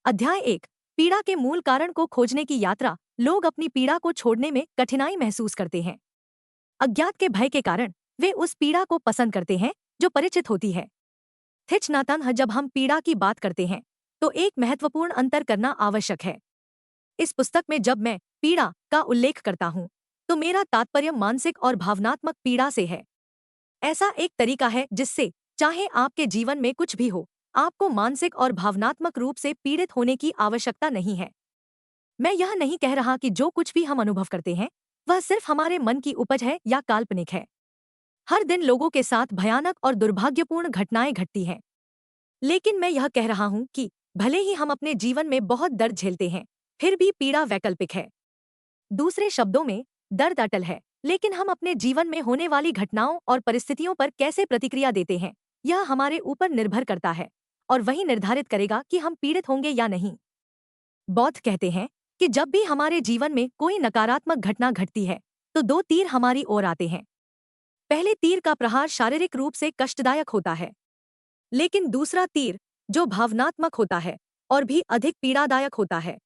अध्याय 1। पीड़ा के मूल कारण को खोजने की यात्रा। लोग अपनी पीड़ा को छोड़ने में कठिनाई महसूस करते हैं। अज्ञात के भय के कारण वे उस पीड़ा को पसंद करते हैं जो परिचित होती है। थिच नातन जब हम पीड़ा की बात करते हैं तो एक महत्वपूर्ण अंतर करना आवश्यक है। इस पुस्तक में जब मैं पीड़ा का उल्लेख करता हूँ तो मेरा तात्पर्य मानसिक और भावनात्मक पीड़ा से है। ऐसा एक तरीका है जिससे चाहे आपके जीवन में कुछ भी हो, आपको मानसिक और भावनात्मक रूप से पीड़ित होने की आवश्यकता नहीं है। मैं यह नहीं कह रहा कि जो कुछ भी हम अनुभव करते हैं वह सिर्फ हमारे मन की उपज है या काल्पनिक है। हर दिन लोगों के साथ भयानक और दुर्भाग्यपूर्ण घटनाएं घटती हैं। लेकिन मैं यह कह रहा हूं कि भले ही हम अपने जीवन में बहुत दर्द झेलते हैं, फिर भी पीड़ा वैकल्पिक है। दूसरे शब्दों में, दर्द अटल है, लेकिन हम अपने जीवन में होने वाली घटनाओं और परिस्थितियों पर कैसे प्रतिक्रिया देते हैं, यह हमारे ऊपर निर्भर करता है और वही निर्धारित करेगा कि हम पीड़ित होंगे या नहीं। बौद्ध कहते हैं कि जब भी हमारे जीवन में कोई नकारात्मक घटना घटती है तो दो तीर हमारी ओर आते हैं। पहले तीर का प्रहार शारीरिक रूप से कष्टदायक होता है, लेकिन दूसरा तीर, जो भावनात्मक होता है और भी अधिक पीड़ादायक होता है।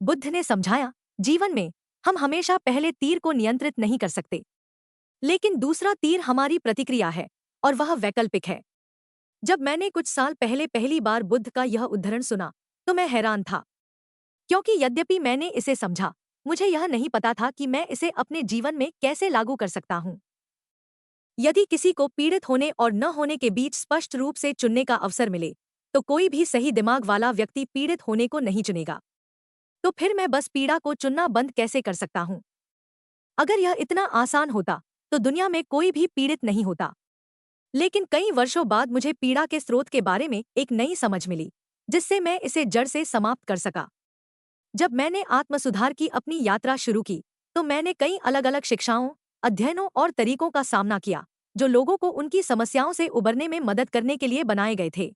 बुद्ध ने समझाया, जीवन में हम हमेशा पहले तीर को नियंत्रित नहीं कर सकते, लेकिन दूसरा तीर हमारी प्रतिक्रिया है और वह वैकल्पिक है। जब मैंने कुछ साल पहले पहली बार बुद्ध का यह उद्धरण सुना तो मैं हैरान था, क्योंकि यद्यपि मैंने इसे समझा, मुझे यह नहीं पता था कि मैं इसे अपने जीवन में कैसे लागू कर सकता हूँ। यदि किसी को पीड़ित होने और न होने के बीच स्पष्ट रूप से चुनने का अवसर मिले तो कोई भी सही दिमाग वाला व्यक्ति पीड़ित होने को नहीं चुनेगा। तो फिर मैं बस पीड़ा को चुनना बंद कैसे कर सकता हूँ? अगर यह इतना आसान होता तो दुनिया में कोई भी पीड़ित नहीं होता। लेकिन कई वर्षों बाद मुझे पीड़ा के स्रोत के बारे में एक नई समझ मिली, जिससे मैं इसे जड़ से समाप्त कर सका। जब मैंने आत्मसुधार की अपनी यात्रा शुरू की तो मैंने कई अलग अलग शिक्षाओं, अध्ययनों और तरीकों का सामना किया जो लोगों को उनकी समस्याओं से उबरने में मदद करने के लिए बनाए गए थे।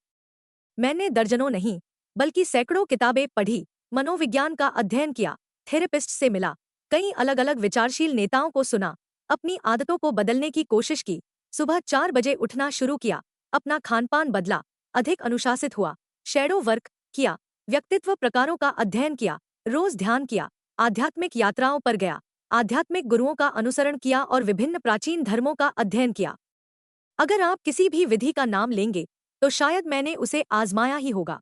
मैंने दर्जनों नहीं बल्कि सैकड़ों किताबें पढ़ी, मनोविज्ञान का अध्ययन किया, थेरेपिस्ट से मिला, कई अलग अलग विचारशील नेताओं को सुना, अपनी आदतों को बदलने की कोशिश की, सुबह 4 बजे उठना शुरू किया, अपना खानपान बदला, अधिक अनुशासित हुआ, शैडो वर्क किया, व्यक्तित्व प्रकारों का अध्ययन किया, रोज ध्यान किया, आध्यात्मिक यात्राओं पर गया, आध्यात्मिक गुरुओं का अनुसरण किया और विभिन्न प्राचीन धर्मों का अध्ययन किया। अगर आप किसी भी विधि का नाम लेंगे तो शायद मैंने उसे आजमाया ही होगा।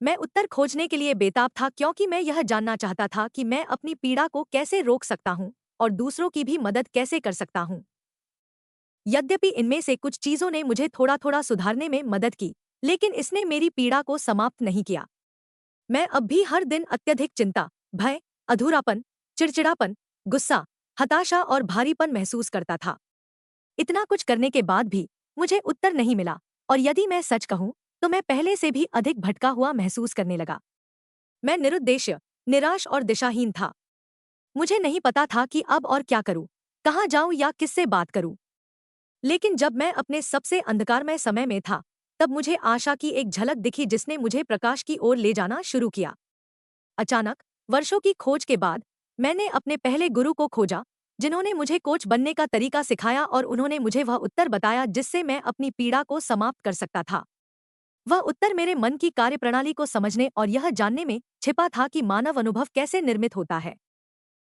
मैं उत्तर खोजने के लिए बेताब था, क्योंकि मैं यह जानना चाहता था कि मैं अपनी पीड़ा को कैसे रोक सकता हूँ और दूसरों की भी मदद कैसे कर सकता हूँ। यद्यपि इनमें से कुछ चीजों ने मुझे थोड़ा थोड़ा सुधारने में मदद की, लेकिन इसने मेरी पीड़ा को समाप्त नहीं किया। मैं अब भी हर दिन अत्यधिक चिंता, भय, अधूरापन, चिड़चिड़ापन, गुस्सा, हताशा और भारीपन महसूस करता था। इतना कुछ करने के बाद भी मुझे उत्तर नहीं मिला, और यदि मैं सच कहूं तो मैं पहले से भी अधिक भटका हुआ महसूस करने लगा। मैं निरुद्देश्य, निराश और दिशाहीन था। मुझे नहीं पता था कि अब और क्या करूं, कहां जाऊं या किससे बात करूं। लेकिन जब मैं अपने सबसे अंधकारमय समय में था, तब मुझे आशा की एक झलक दिखी जिसने मुझे प्रकाश की ओर ले जाना शुरू किया। अचानक, वर्षों की खोज के बाद, मैंने अपने पहले गुरु को खोजा, जिन्होंने मुझे कोच बनने का तरीका सिखाया, और उन्होंने मुझे वह उत्तर बताया जिससे मैं अपनी पीड़ा को समाप्त कर सकता था। वह उत्तर मेरे मन की कार्यप्रणाली को समझने और यह जानने में छिपा था कि मानव अनुभव कैसे निर्मित होता है।